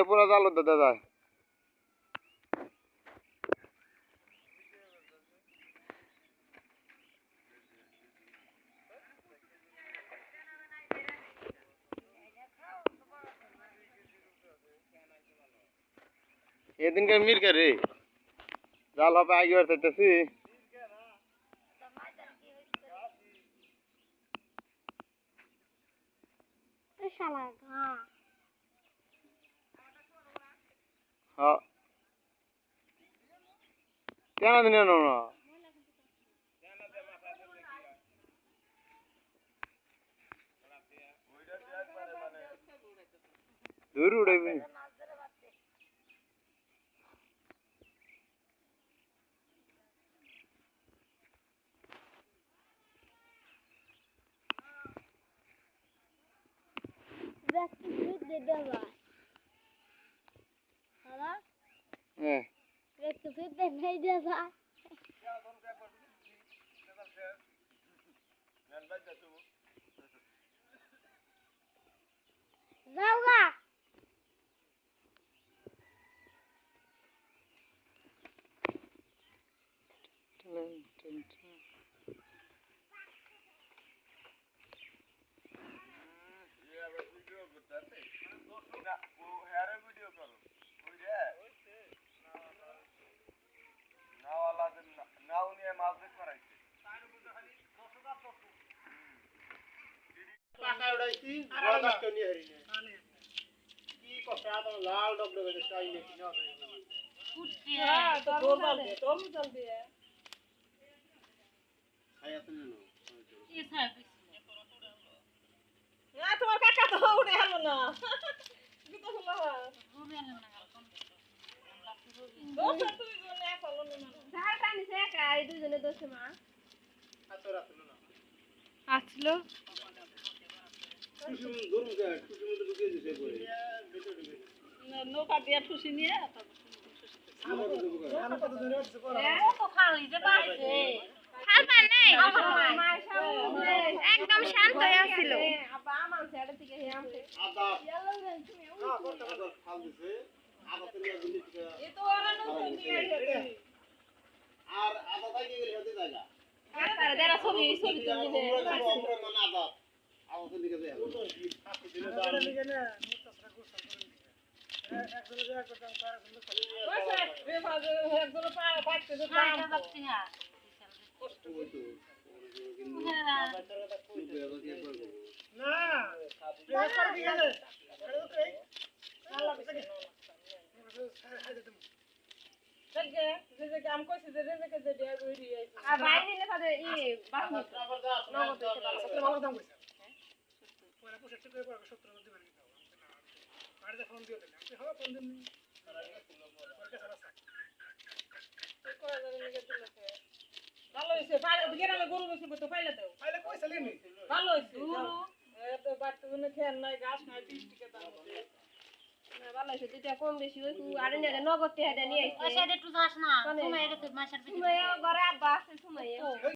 পুরো জাল দাদা যায় এদিনকার মির্কা রে জাল হবে আগে চাইতেছি হ্যাঁ কেন দিন না দূর উড়াইবি হ্যাঁ লাল ডগডগে চাইলে তোমার কাকা তো উঠে গেল না আসলো নৌকা দিয়ে ঠুসি নিয়ে একদম শান্ত হয়ে আসছিল ভালো হয়েছে গ্রামে গরু বেশি তো পাইলে দেও ভালো হয়েছে বাড়তে খেয়াল নাই গাছ নাই 30 টাকা দাম ভালো হয়েছে দুইটা কম বেশি ওই আরে নগদ টাকা নিয়ে আইছে একটু যাস না সময় গেছে মাসের ঘরে আব্বা আছে সময়